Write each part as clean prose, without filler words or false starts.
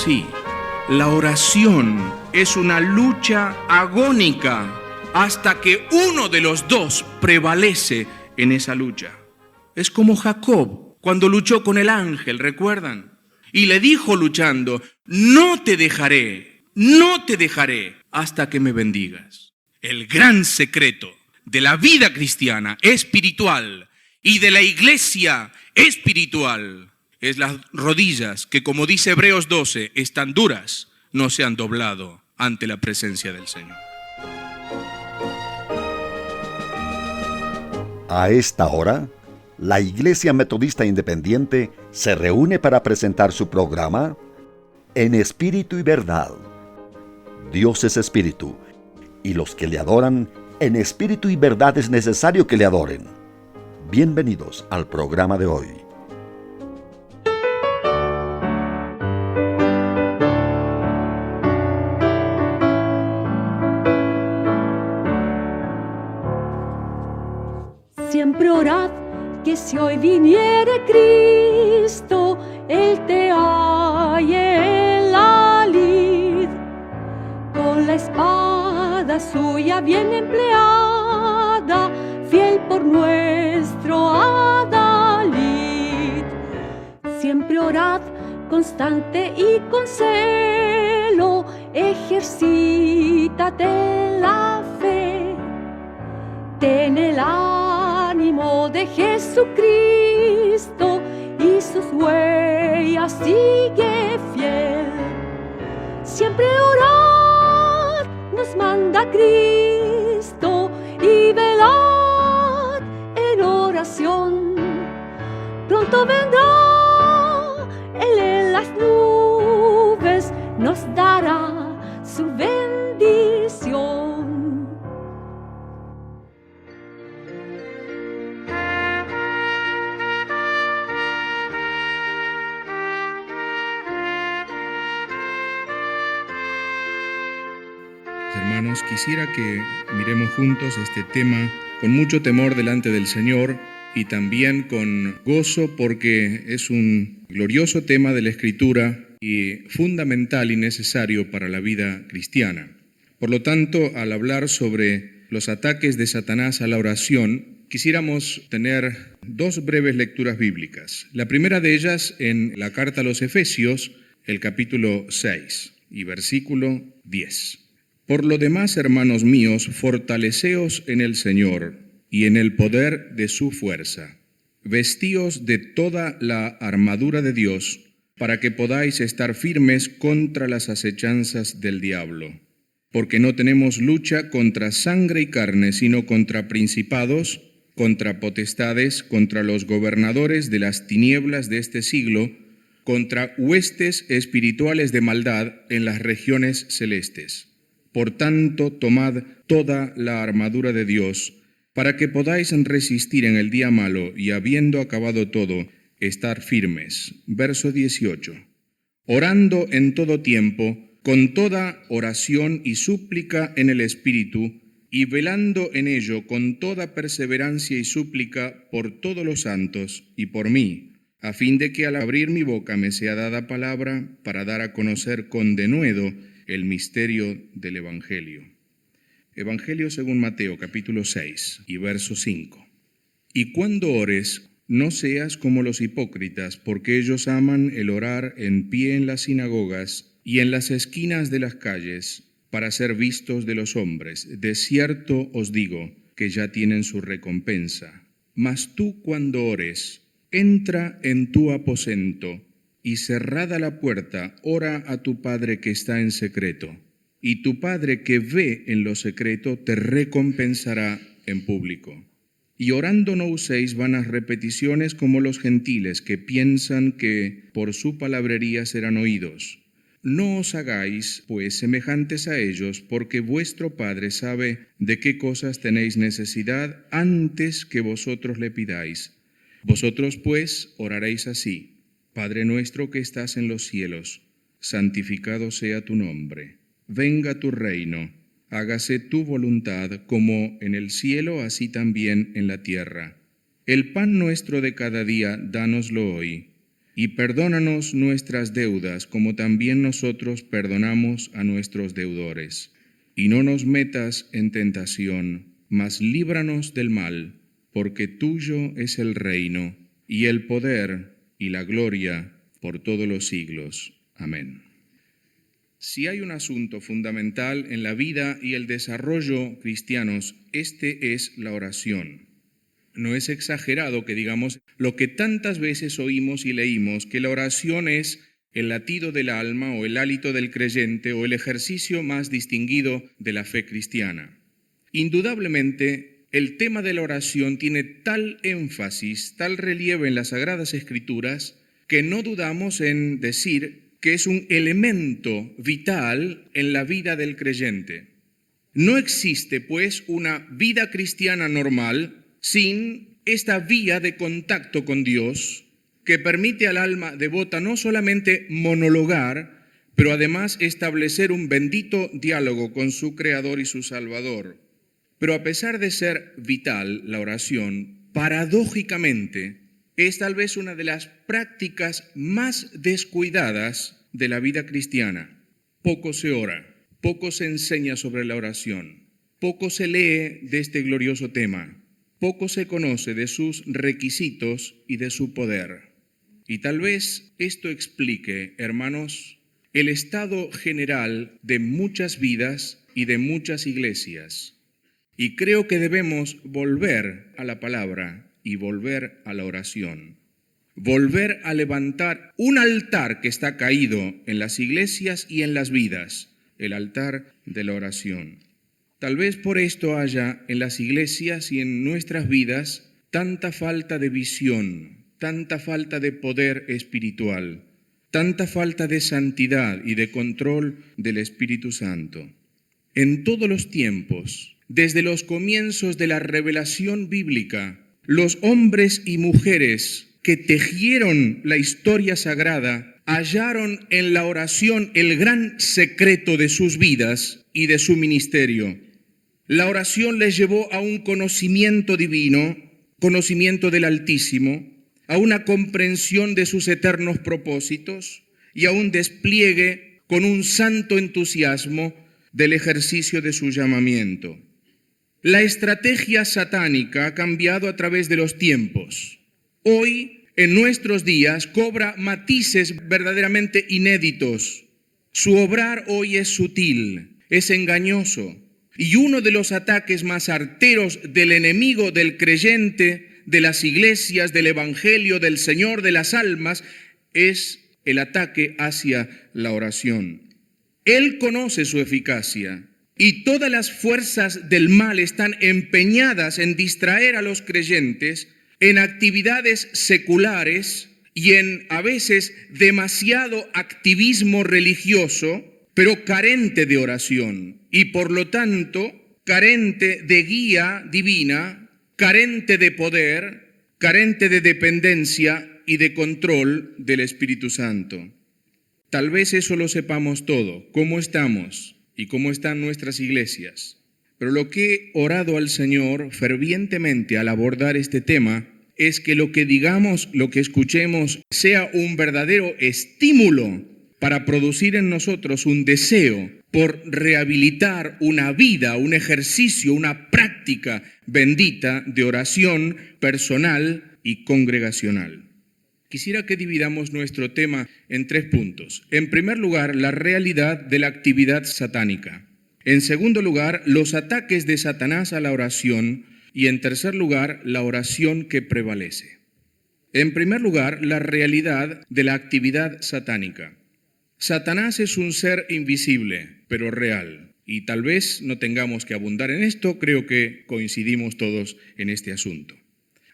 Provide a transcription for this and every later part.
Sí, la oración es una lucha agónica hasta que uno de los dos prevalece en esa lucha. Es como Jacob cuando luchó con el ángel, ¿recuerdan? Y le dijo luchando: no te dejaré hasta que me bendigas. El gran secreto de la vida cristiana espiritual y de la iglesia espiritual es las rodillas que, como dice Hebreos 12, están duras, no se han doblado ante la presencia del Señor. A esta hora, la Iglesia Metodista Independiente se reúne para presentar su programa En Espíritu y Verdad. Dios es espíritu, y los que le adoran en espíritu y verdad es necesario que le adoren. Bienvenidos al programa de hoy. Siempre orad que si hoy viniere Cristo, Él te halle en la lid, con la espada suya bien empleada, fiel por nuestro adalid. Siempre orad constante y con celo, ejercítate en la fe, ten el ánimo de Jesucristo y sus huellas sigue fiel. Siempre orad, nos manda Cristo, y velad en oración. Pronto vendrá Él en las nubes, nos dará su bendición. Hermanos, quisiera que miremos juntos este tema con mucho temor delante del Señor y también con gozo, porque es un glorioso tema de la Escritura y fundamental y necesario para la vida cristiana. Por lo tanto, al hablar sobre los ataques de Satanás a la oración, quisiéramos tener dos breves lecturas bíblicas. La primera de ellas en la carta a los Efesios, el capítulo 6 y versículo 10. Por lo demás, hermanos míos, fortaleceos en el Señor y en el poder de su fuerza. Vestíos de toda la armadura de Dios, para que podáis estar firmes contra las acechanzas del diablo. Porque no tenemos lucha contra sangre y carne, sino contra principados, contra potestades, contra los gobernadores de las tinieblas de este siglo, contra huestes espirituales de maldad en las regiones celestes. Por tanto, tomad toda la armadura de Dios, para que podáis resistir en el día malo y, habiendo acabado todo, estar firmes. Verso 18. Orando en todo tiempo, con toda oración y súplica en el Espíritu, y velando en ello con toda perseverancia y súplica por todos los santos y por mí, a fin de que al abrir mi boca me sea dada palabra para dar a conocer con denuedo el misterio del Evangelio. Evangelio según Mateo, capítulo 6 y verso 5. Y cuando ores, no seas como los hipócritas, porque ellos aman el orar en pie en las sinagogas y en las esquinas de las calles, para ser vistos de los hombres. De cierto os digo que ya tienen su recompensa. Mas tú, cuando ores, entra en tu aposento, y cerrada la puerta, ora a tu Padre que está en secreto, y tu Padre que ve en lo secreto te recompensará en público. Y orando no uséis vanas repeticiones como los gentiles, que piensan que por su palabrería serán oídos. No os hagáis, pues, semejantes a ellos, porque vuestro Padre sabe de qué cosas tenéis necesidad antes que vosotros le pidáis. Vosotros, pues, oraréis así: Padre nuestro que estás en los cielos, santificado sea tu nombre. Venga tu reino, hágase tu voluntad como en el cielo, así también en la tierra. El pan nuestro de cada día, dánoslo hoy. y perdónanos nuestras deudas, como también nosotros perdonamos a nuestros deudores. Y no nos metas en tentación, mas líbranos del mal, porque tuyo es el reino, y el poder, y la gloria, por todos los siglos. Amén. Si hay un asunto fundamental en la vida y el desarrollo cristianos, este es la oración. No es exagerado que digamos lo que tantas veces oímos y leímos, que la oración es el latido del alma o el hálito del creyente o el ejercicio más distinguido de la fe cristiana. Indudablemente, el tema de la oración tiene tal énfasis, tal relieve en las Sagradas Escrituras, que no dudamos en decir que es un elemento vital en la vida del creyente. No existe, pues, una vida cristiana normal sin esta vía de contacto con Dios que permite al alma devota no solamente monologar, pero además establecer un bendito diálogo con su Creador y su Salvador. Pero a pesar de ser vital la oración, paradójicamente es tal vez una de las prácticas más descuidadas de la vida cristiana. Poco se ora, poco se enseña sobre la oración, poco se lee de este glorioso tema. Poco se conoce de sus requisitos y de su poder. Y tal vez esto explique, hermanos, el estado general de muchas vidas y de muchas iglesias. Y creo que debemos volver a la palabra y volver a la oración. Volver a levantar un altar que está caído en las iglesias y en las vidas, el altar de la oración. Tal vez por esto haya en las iglesias y en nuestras vidas tanta falta de visión, tanta falta de poder espiritual, tanta falta de santidad y de control del Espíritu Santo. En todos los tiempos, desde los comienzos de la revelación bíblica, los hombres y mujeres que tejieron la historia sagrada hallaron en la oración el gran secreto de sus vidas y de su ministerio. La oración les llevó a un conocimiento divino, conocimiento del Altísimo, a una comprensión de sus eternos propósitos y a un despliegue con un santo entusiasmo del ejercicio de su llamamiento. La estrategia satánica ha cambiado a través de los tiempos. Hoy, en nuestros días, cobra matices verdaderamente inéditos. Su obrar hoy es sutil, es engañoso. Y uno de los ataques más arteros del enemigo del creyente, de las iglesias, del evangelio, del Señor, de las almas, es el ataque hacia la oración. Él conoce su eficacia y todas las fuerzas del mal están empeñadas en distraer a los creyentes en actividades seculares y en a veces demasiado activismo religioso, pero carente de oración y por lo tanto carente de guía divina, carente de poder, carente de dependencia y de control del Espíritu Santo. Tal vez eso lo sepamos todo, cómo estamos y cómo están nuestras iglesias. Pero lo que he orado al Señor fervientemente al abordar este tema es que lo que digamos, lo que escuchemos, sea un verdadero estímulo para producir en nosotros un deseo por rehabilitar una vida, un ejercicio, una práctica bendita de oración personal y congregacional. Quisiera que dividamos nuestro tema en 3 puntos. En primer lugar, la realidad de la actividad satánica. En segundo lugar, los ataques de Satanás a la oración. Y en tercer lugar, la oración que prevalece. En primer lugar, la realidad de la actividad satánica. Satanás es un ser invisible, pero real. Y tal vez no tengamos que abundar en esto, creo que coincidimos todos en este asunto.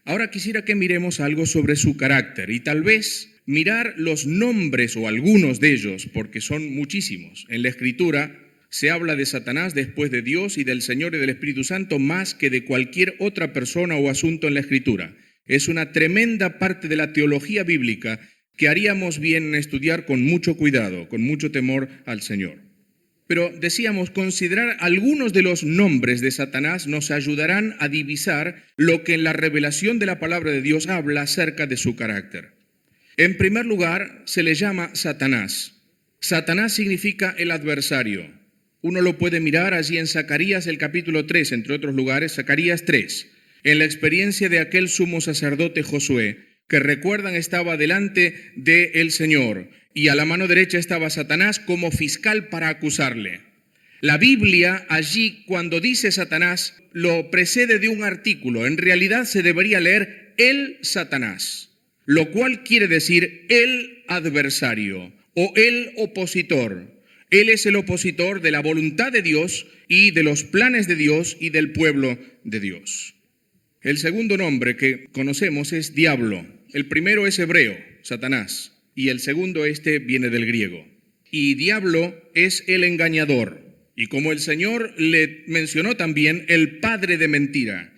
Ahora quisiera que miremos algo sobre su carácter y tal vez mirar los nombres o algunos de ellos, porque son muchísimos. En la Escritura se habla de Satanás después de Dios y del Señor y del Espíritu Santo más que de cualquier otra persona o asunto en la Escritura. Es una tremenda parte de la teología bíblica que haríamos bien en estudiar con mucho cuidado, con mucho temor al Señor. Pero decíamos, considerar algunos de los nombres de Satanás nos ayudarán a divisar lo que en la revelación de la palabra de Dios habla acerca de su carácter. En primer lugar, se le llama Satanás. Satanás significa el adversario. Uno lo puede mirar allí en Zacarías, el capítulo 3, entre otros lugares, Zacarías 3, en la experiencia de aquel sumo sacerdote Josué, que recuerdan estaba delante del Señor, y a la mano derecha estaba Satanás como fiscal para acusarle. La Biblia allí, cuando dice Satanás, lo precede de un artículo. En realidad se debería leer el Satanás, lo cual quiere decir el adversario o el opositor. Él es el opositor de la voluntad de Dios y de los planes de Dios y del pueblo de Dios. El segundo nombre que conocemos es diablo. El primero es hebreo, Satanás, y el segundo viene del griego. Y diablo es el engañador. Y como el Señor le mencionó también, el padre de mentira.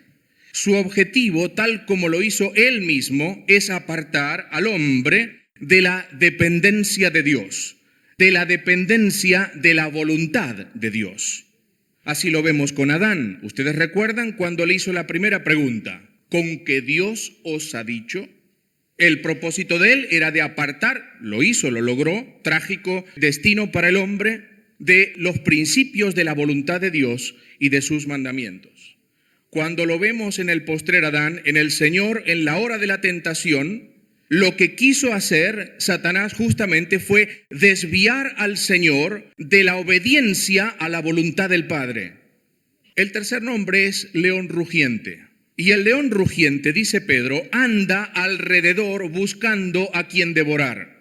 Su objetivo, tal como lo hizo él mismo, es apartar al hombre de la dependencia de Dios, de la dependencia de la voluntad de Dios. Así lo vemos con Adán. Ustedes recuerdan cuando le hizo la primera pregunta, ¿con qué Dios os ha dicho? El propósito de él era de apartar, lo hizo, lo logró, trágico destino para el hombre, de los principios de la voluntad de Dios y de sus mandamientos. Cuando lo vemos en el postrer Adán, en el Señor, en la hora de la tentación, lo que quiso hacer Satanás justamente fue desviar al Señor de la obediencia a la voluntad del Padre. El tercer nombre es león rugiente. Y el león rugiente, dice Pedro, anda alrededor buscando a quien devorar.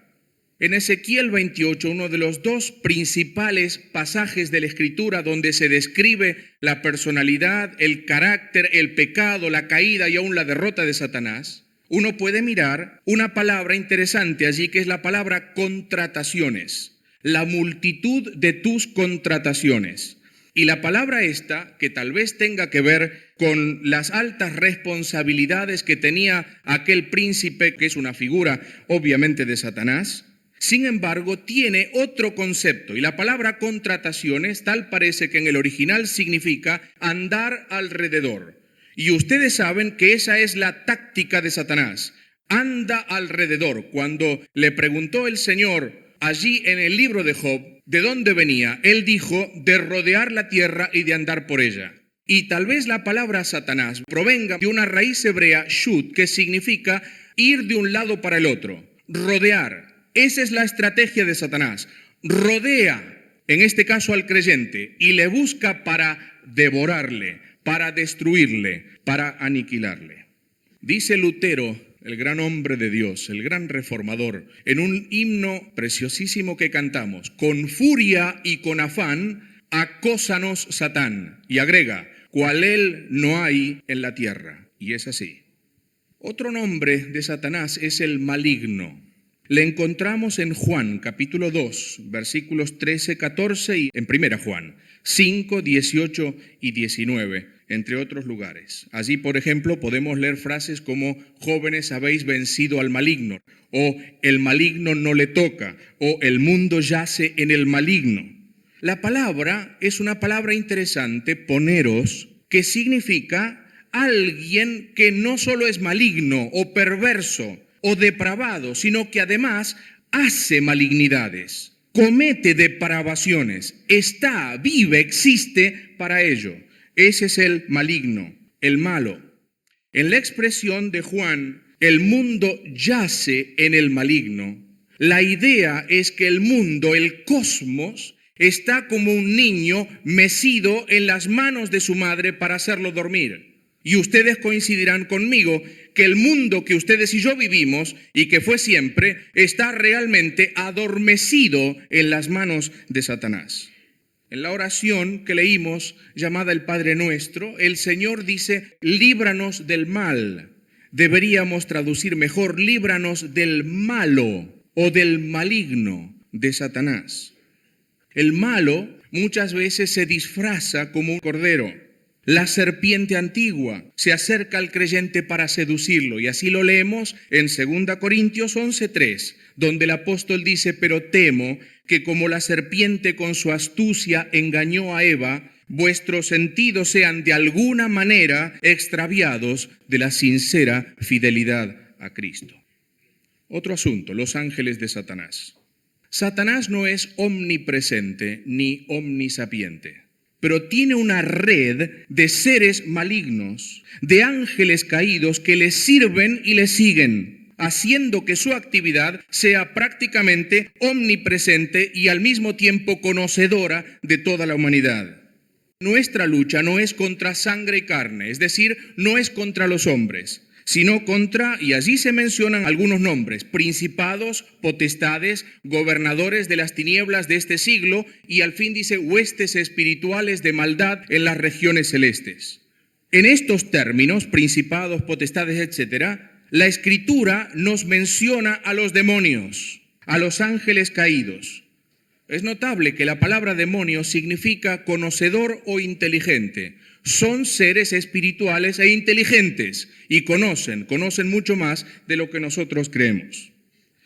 En Ezequiel 28, uno de los dos principales pasajes de la Escritura donde se describe la personalidad, el carácter, el pecado, la caída y aún la derrota de Satanás, uno puede mirar una palabra interesante allí que es la palabra contrataciones, la multitud de tus contrataciones. Y la palabra esta, que tal vez tenga que ver con las altas responsabilidades que tenía aquel príncipe, que es una figura obviamente de Satanás, sin embargo, tiene otro concepto, y la palabra contrataciones, tal parece que en el original significa andar alrededor. Y ustedes saben que esa es la táctica de Satanás, anda alrededor. Cuando le preguntó el Señor allí en el libro de Job, ¿de dónde venía? Él dijo, de rodear la tierra y de andar por ella. Y tal vez la palabra Satanás provenga de una raíz hebrea, shut, que significa ir de un lado para el otro, rodear. Esa es la estrategia de Satanás. Rodea, en este caso al creyente, y le busca para devorarle, para destruirle, para aniquilarle. Dice Lutero, el gran hombre de Dios, el gran reformador, en un himno preciosísimo que cantamos, con furia y con afán, acósanos Satán. Y agrega, cual él no hay en la tierra. Y es así. Otro nombre de Satanás es el maligno. Le encontramos en Juan, capítulo 2, versículos 13, 14 y en 1 Juan 5, 18 y 19, entre otros lugares. Allí, por ejemplo, podemos leer frases como jóvenes habéis vencido al maligno, o el maligno no le toca, o el mundo yace en el maligno. La palabra es una palabra interesante, poneros, que significa alguien que no solo es maligno o perverso, o depravado, sino que además hace malignidades, comete depravaciones, vive, existe para ello. Ese es el maligno, el malo. En la expresión de Juan, el mundo yace en el maligno. La idea es que el mundo, el cosmos, está como un niño mecido en las manos de su madre para hacerlo dormir. Y ustedes coincidirán conmigo que el mundo que ustedes y yo vivimos y que fue siempre está realmente adormecido en las manos de Satanás. En la oración que leímos llamada el Padre Nuestro, el Señor dice, líbranos del mal. Deberíamos traducir mejor, líbranos del malo o del maligno de Satanás. El malo muchas veces se disfraza como un cordero. La serpiente antigua se acerca al creyente para seducirlo, y así lo leemos en 2 Corintios 11:3, donde el apóstol dice, pero temo que como la serpiente con su astucia engañó a Eva, vuestros sentidos sean de alguna manera extraviados de la sincera fidelidad a Cristo. Otro asunto, los ángeles de Satanás. Satanás no es omnipresente ni omnisapiente, pero tiene una red de seres malignos, de ángeles caídos que le sirven y le siguen, haciendo que su actividad sea prácticamente omnipresente y al mismo tiempo conocedora de toda la humanidad. Nuestra lucha no es contra sangre y carne, es decir, no es contra los hombres, sino contra, y allí se mencionan algunos nombres, principados, potestades, gobernadores de las tinieblas de este siglo, y al fin dice huestes espirituales de maldad en las regiones celestes. En estos términos, principados, potestades, etc., la Escritura nos menciona a los demonios, a los ángeles caídos. Es notable que la palabra demonio significa conocedor o inteligente. Son seres espirituales e inteligentes y conocen mucho más de lo que nosotros creemos.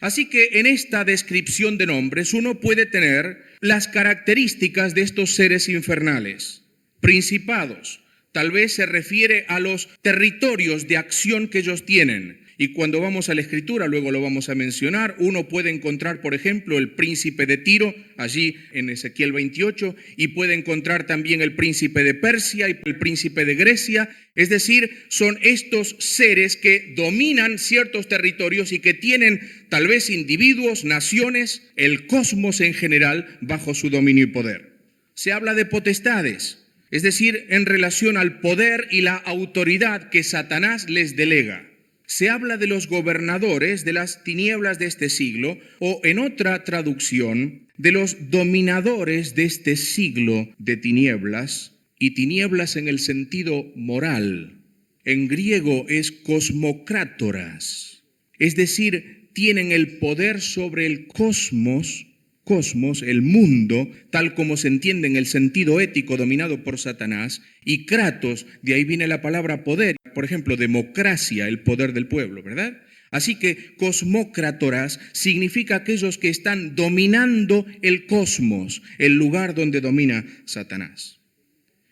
Así que en esta descripción de nombres uno puede tener las características de estos seres infernales. Principados, tal vez se refiere a los territorios de acción que ellos tienen. Y cuando vamos a la Escritura, luego lo vamos a mencionar, uno puede encontrar, por ejemplo, el príncipe de Tiro, allí en Ezequiel 28, y puede encontrar también el príncipe de Persia y el príncipe de Grecia. Es decir, son estos seres que dominan ciertos territorios y que tienen tal vez individuos, naciones, el cosmos en general, bajo su dominio y poder. Se habla de potestades, es decir, en relación al poder y la autoridad que Satanás les delega. Se habla de los gobernadores de las tinieblas de este siglo, o en otra traducción, de los dominadores de este siglo de tinieblas, y tinieblas en el sentido moral. En griego es cosmocrátoras, es decir, tienen el poder sobre el cosmos, el mundo, tal como se entiende en el sentido ético dominado por Satanás, y kratos, de ahí viene la palabra poder, por ejemplo, democracia, el poder del pueblo, ¿verdad? Así que cosmócratoras significa aquellos que están dominando el cosmos, el lugar donde domina Satanás.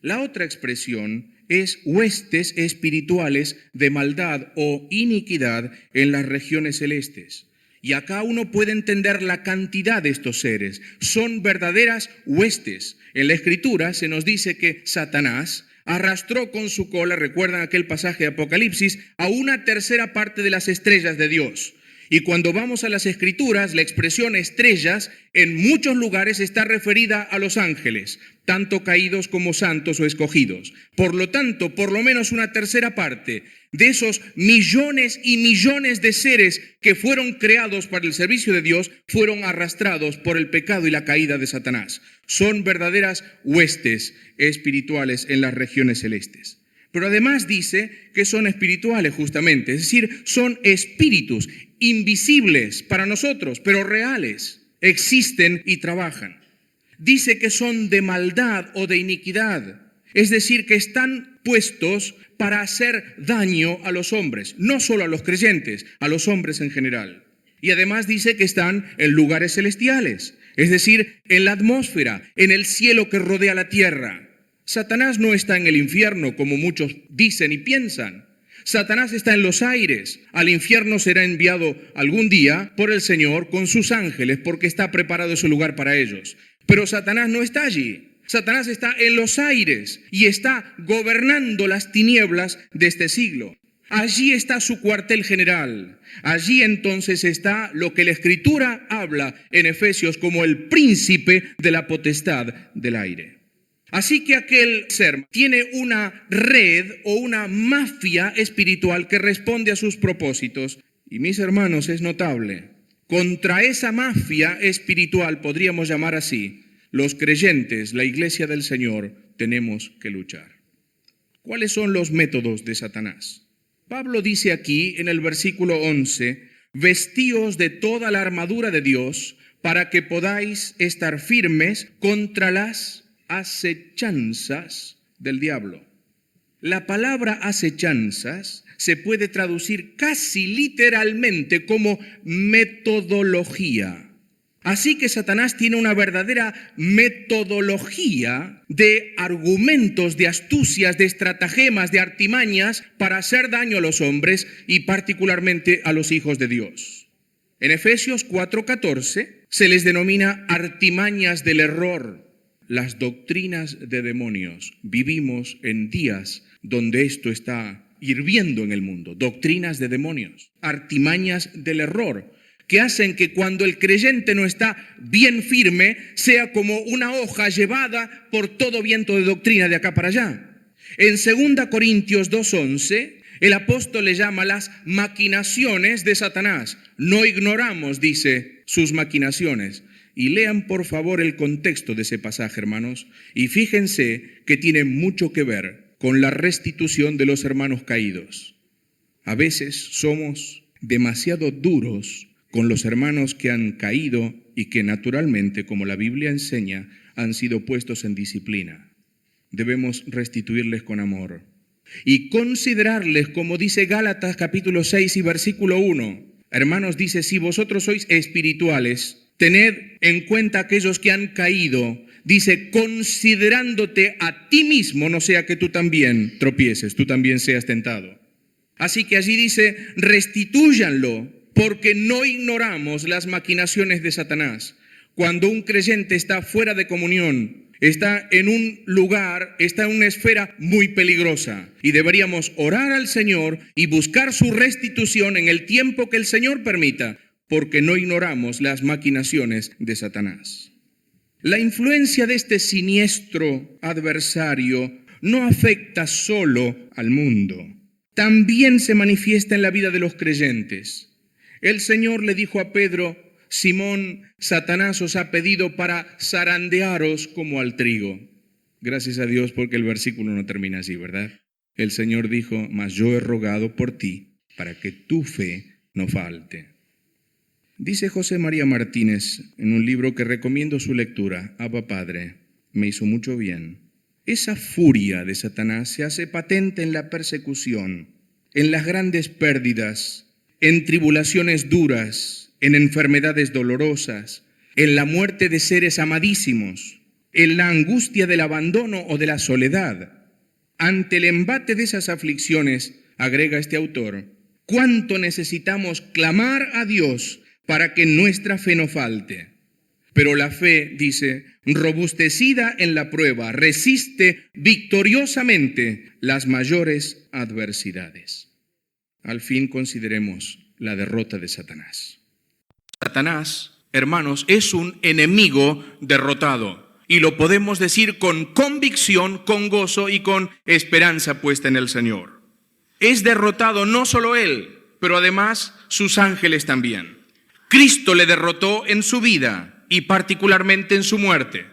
La otra expresión es huestes espirituales de maldad o iniquidad en las regiones celestes. Y acá uno puede entender la cantidad de estos seres. Son verdaderas huestes. En la Escritura se nos dice que Satanás arrastró con su cola, recuerdan aquel pasaje de Apocalipsis, a una tercera parte de las estrellas de Dios. Y cuando vamos a las Escrituras, la expresión estrellas en muchos lugares está referida a los ángeles, tanto caídos como santos o escogidos. Por lo tanto, por lo menos una tercera parte de esos millones y millones de seres que fueron creados para el servicio de Dios fueron arrastrados por el pecado y la caída de Satanás. Son verdaderas huestes espirituales en las regiones celestes. Pero además dice que son espirituales justamente, es decir, son espíritus invisibles para nosotros, pero reales, existen y trabajan. Dice que son de maldad o de iniquidad, es decir, que están puestos para hacer daño a los hombres, no solo a los creyentes, a los hombres en general. Y además dice que están en lugares celestiales, es decir, en la atmósfera, en el cielo que rodea la tierra. Satanás no está en el infierno, como muchos dicen y piensan. Satanás está en los aires. Al infierno será enviado algún día por el Señor con sus ángeles, porque está preparado ese lugar para ellos. Pero Satanás no está allí. Satanás está en los aires y está gobernando las tinieblas de este siglo. Allí está su cuartel general. Allí entonces está lo que la Escritura habla en Efesios como el príncipe de la potestad del aire. Así que aquel ser tiene una red o una mafia espiritual que responde a sus propósitos. Y mis hermanos, es notable. Contra esa mafia espiritual, podríamos llamar así, los creyentes, la iglesia del Señor, tenemos que luchar. ¿Cuáles son los métodos de Satanás? Pablo dice aquí en el versículo 11, vestíos de toda la armadura de Dios para que podáis estar firmes contra las acechanzas del diablo. La palabra acechanzas se puede traducir casi literalmente como metodología. Así que Satanás tiene una verdadera metodología de argumentos, de astucias, de estratagemas, de artimañas para hacer daño a los hombres y particularmente a los hijos de Dios. En Efesios 4:14 se les denomina artimañas del error, las doctrinas de demonios. Vivimos en días donde esto está hirviendo en el mundo, doctrinas de demonios, artimañas del error, que hacen que cuando el creyente no está bien firme, sea como una hoja llevada por todo viento de doctrina de acá para allá. En 2 Corintios 2:11, el apóstol le llama las maquinaciones de Satanás. No ignoramos, dice, sus maquinaciones. Y lean por favor el contexto de ese pasaje, hermanos, y fíjense que tiene mucho que ver con la restitución de los hermanos caídos. A veces somos demasiado duros con los hermanos que han caído y que naturalmente, como la Biblia enseña, han sido puestos en disciplina. Debemos restituirles con amor y considerarles, como dice Gálatas capítulo 6 y versículo 1. Hermanos, dice, si vosotros sois espirituales, tened en cuenta aquellos que han caído. Dice, considerándote a ti mismo, no sea que tú también tropieces, tú también seas tentado. Así que allí dice, restitúyanlo, porque no ignoramos las maquinaciones de Satanás. Cuando un creyente está fuera de comunión, está en un lugar, está en una esfera muy peligrosa, y deberíamos orar al Señor y buscar su restitución en el tiempo que el Señor permita, porque no ignoramos las maquinaciones de Satanás. La influencia de este siniestro adversario no afecta solo al mundo, también se manifiesta en la vida de los creyentes. El Señor le dijo a Pedro, Simón, Satanás os ha pedido para zarandearos como al trigo. Gracias a Dios porque el versículo no termina así, ¿verdad? El Señor dijo, mas yo he rogado por ti para que tu fe no falte. Dice José María Martínez en un libro que recomiendo su lectura, Abba Padre, me hizo mucho bien. Esa furia de Satanás se hace patente en la persecución, en las grandes pérdidas, en tribulaciones duras, en enfermedades dolorosas, en la muerte de seres amadísimos, en la angustia del abandono o de la soledad. Ante el embate de esas aflicciones, agrega este autor, cuánto necesitamos clamar a Dios para que nuestra fe no falte. Pero la fe, dice, robustecida en la prueba, resiste victoriosamente las mayores adversidades. Al fin consideremos la derrota de Satanás. Satanás, hermanos, es un enemigo derrotado. Y lo podemos decir con convicción, con gozo y con esperanza puesta en el Señor. Es derrotado no solo él, pero además sus ángeles también. Cristo le derrotó en su vida y particularmente en su muerte.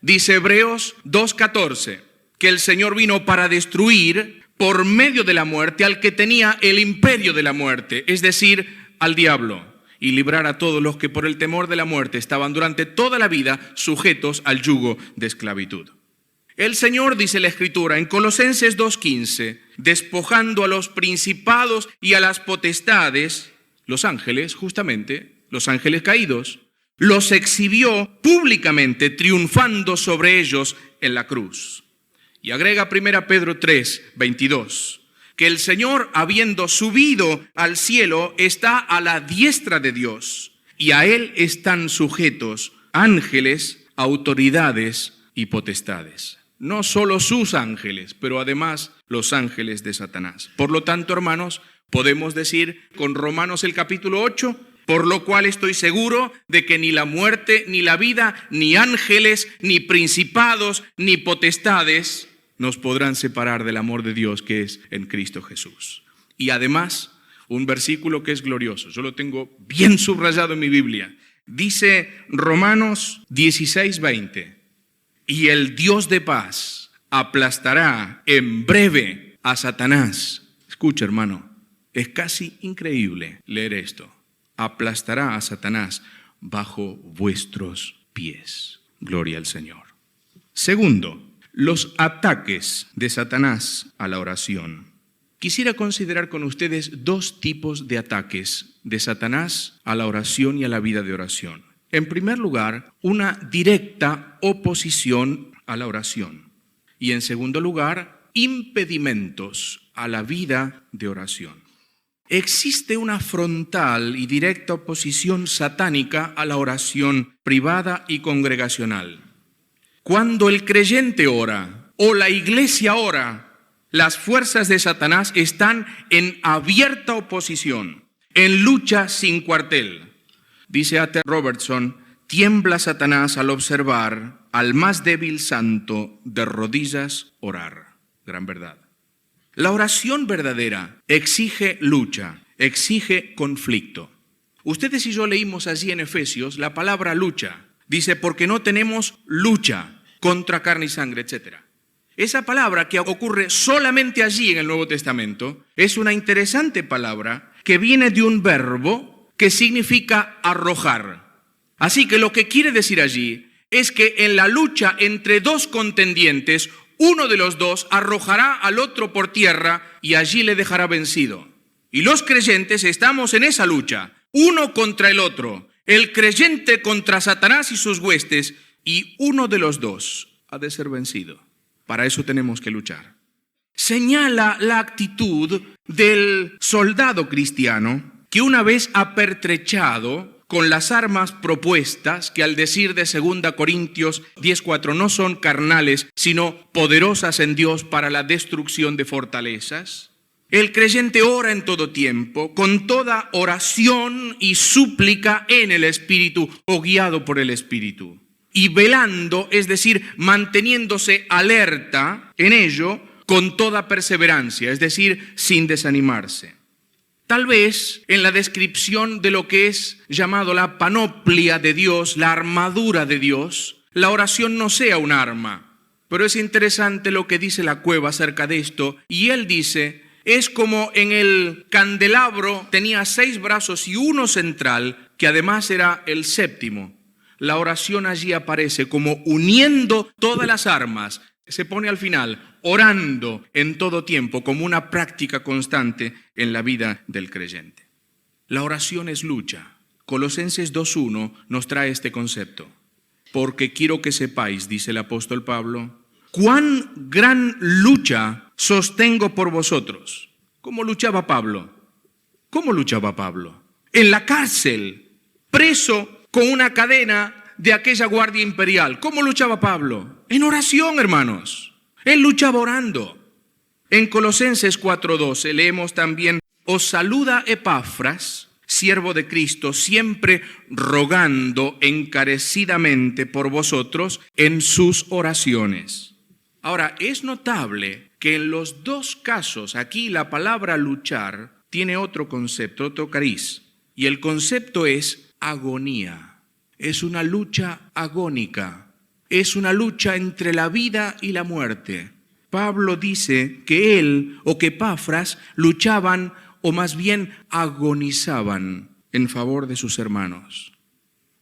Dice Hebreos 2:14 que el Señor vino para destruir por medio de la muerte al que tenía el imperio de la muerte, es decir, al diablo, y librar a todos los que por el temor de la muerte estaban durante toda la vida sujetos al yugo de esclavitud. El Señor, dice la Escritura en Colosenses 2:15, despojando a los principados y a las potestades, los ángeles, justamente, los ángeles caídos, los exhibió públicamente, triunfando sobre ellos en la cruz. Y agrega 1 Pedro 3:22, que el Señor, habiendo subido al cielo, está a la diestra de Dios, y a Él están sujetos ángeles, autoridades y potestades. No solo sus ángeles, pero además los ángeles de Satanás. Por lo tanto, hermanos, podemos decir con Romanos el capítulo 8, por lo cual estoy seguro de que ni la muerte, ni la vida, ni ángeles, ni principados, ni potestades nos podrán separar del amor de Dios que es en Cristo Jesús. Y además, un versículo que es glorioso, yo lo tengo bien subrayado en mi Biblia. Dice Romanos 16:20, y el Dios de paz aplastará en breve a Satanás. Escucha, hermano, es casi increíble leer esto. Aplastará a Satanás bajo vuestros pies. Gloria al Señor. Segundo, los ataques de Satanás a la oración. Quisiera considerar con ustedes dos tipos de ataques de Satanás a la oración y a la vida de oración. En primer lugar, una directa oposición a la oración. Y en segundo lugar, impedimentos a la vida de oración. existe una frontal y directa oposición satánica a la oración privada y congregacional. Cuando el creyente ora o la iglesia ora, las fuerzas de Satanás están en abierta oposición, en lucha sin cuartel. Dice A.T. Robertson, tiembla Satanás al observar al más débil santo de rodillas orar. Gran verdad. La oración verdadera exige lucha, exige conflicto. Ustedes y yo leímos allí en Efesios la palabra lucha. Dice, porque no tenemos lucha contra carne y sangre, etc. Esa palabra que ocurre solamente allí en el Nuevo Testamento es una interesante palabra que viene de un verbo que significa arrojar. Así que lo que quiere decir allí es que en la lucha entre dos contendientes, uno de los dos arrojará al otro por tierra y allí le dejará vencido. Y los creyentes estamos en esa lucha, uno contra el otro, el creyente contra Satanás y sus huestes, y uno de los dos ha de ser vencido. Para eso tenemos que luchar. Señala la actitud del soldado cristiano que una vez apertrechado con las armas propuestas, que al decir de 2 Corintios 10:4 no son carnales, sino poderosas en Dios para la destrucción de fortalezas. El creyente ora en todo tiempo, con toda oración y súplica en el Espíritu o guiado por el Espíritu. Y velando, es decir, manteniéndose alerta en ello con toda perseverancia, es decir, sin desanimarse. Tal vez en la descripción de lo que es llamado la panoplia de Dios, la armadura de Dios, la oración no sea un arma. Pero es interesante lo que dice la Cueva acerca de esto. Y él dice, es como en el candelabro tenía 6 brazos y uno central, que además era el séptimo. La oración allí aparece como uniendo todas las armas. Se pone al final, orando en todo tiempo, como una práctica constante en la vida del creyente. La oración es lucha. Colosenses 2:1 nos trae este concepto. Porque quiero que sepáis, dice el apóstol Pablo, cuán gran lucha sostengo por vosotros. ¿Cómo luchaba Pablo? ¿Cómo luchaba Pablo? En la cárcel, preso con una cadena de aquella guardia imperial. ¿Cómo luchaba Pablo? En oración, hermanos. Él luchaba orando. En Colosenses 4:12 leemos también, os saluda Epafras, siervo de Cristo, siempre rogando encarecidamente por vosotros en sus oraciones. Ahora, es notable que en los dos casos, aquí la palabra luchar tiene otro concepto, otro cariz. Y el concepto es agonía. Es una lucha agónica. Es una lucha entre la vida y la muerte. Pablo dice que él o que Epafras luchaban o más bien agonizaban en favor de sus hermanos.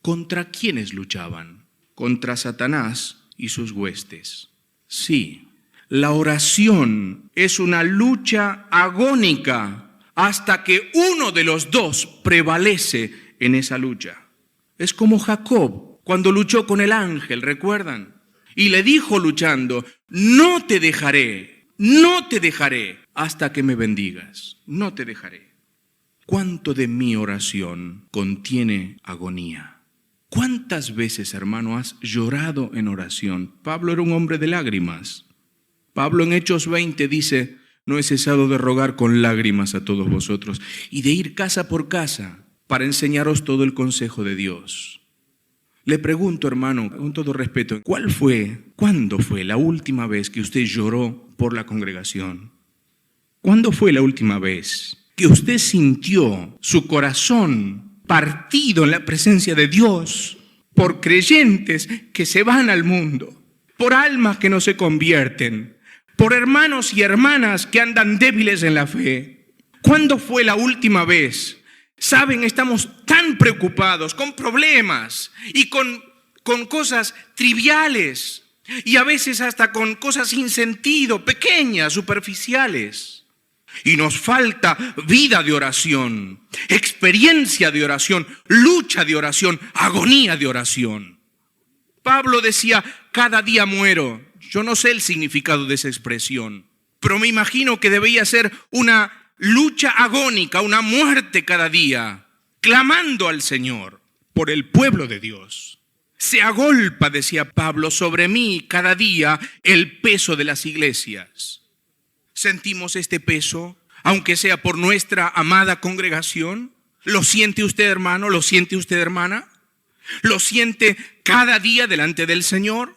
¿Contra quiénes luchaban? Contra Satanás y sus huestes. Sí, la oración es una lucha agónica hasta que uno de los dos prevalece en esa lucha. Es como Jacob cuando luchó con el ángel, ¿recuerdan? Y le dijo luchando, no te dejaré hasta que me bendigas, no te dejaré. ¿Cuánto de mi oración contiene agonía? ¿Cuántas veces, hermano, has llorado en oración? Pablo era un hombre de lágrimas. Pablo en Hechos 20 dice, no he cesado de rogar con lágrimas a todos vosotros y de ir casa por casa para enseñaros todo el consejo de Dios. Le pregunto, hermano, con todo respeto, ¿cuándo fue la última vez que usted lloró por la congregación? ¿Cuándo fue la última vez que usted sintió su corazón partido en la presencia de Dios por creyentes que se van al mundo, por almas que no se convierten, por hermanos y hermanas que andan débiles en la fe? ¿Cuándo fue la última vez? Saben, estamos tan preocupados con problemas y con cosas triviales y a veces hasta con cosas sin sentido, pequeñas, superficiales. Y nos falta vida de oración, experiencia de oración, lucha de oración, agonía de oración. Pablo decía, cada día muero. Yo no sé el significado de esa expresión, pero me imagino que debía ser una lucha agónica, una muerte cada día, clamando al Señor por el pueblo de Dios. Se agolpa, decía Pablo, sobre mí cada día el peso de las iglesias. ¿Sentimos este peso, aunque sea por nuestra amada congregación? ¿Lo siente usted, hermano? ¿Lo siente usted, hermana? ¿Lo siente cada día delante del Señor?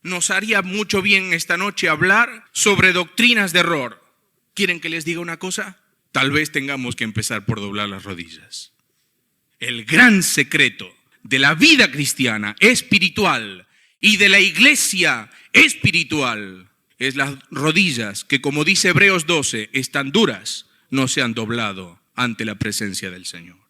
Nos haría mucho bien esta noche hablar sobre doctrinas de error. ¿Quieren que les diga una cosa? Tal vez tengamos que empezar por doblar las rodillas. El gran secreto de la vida cristiana espiritual y de la iglesia espiritual es las rodillas que, como dice Hebreos 12, están duras, no se han doblado ante la presencia del Señor.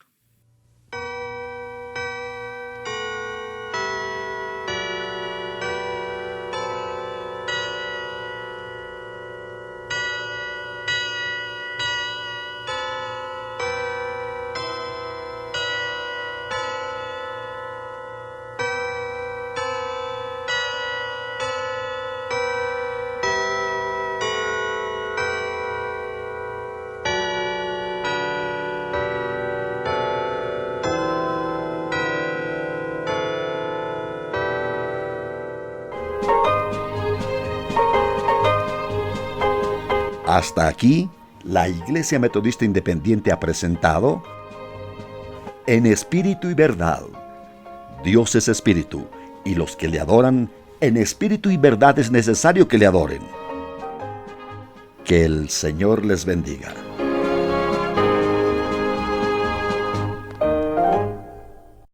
Hasta aquí, la Iglesia Metodista Independiente ha presentado En Espíritu y Verdad. Dios es Espíritu, y los que le adoran, en espíritu y verdad es necesario que le adoren. Que el Señor les bendiga.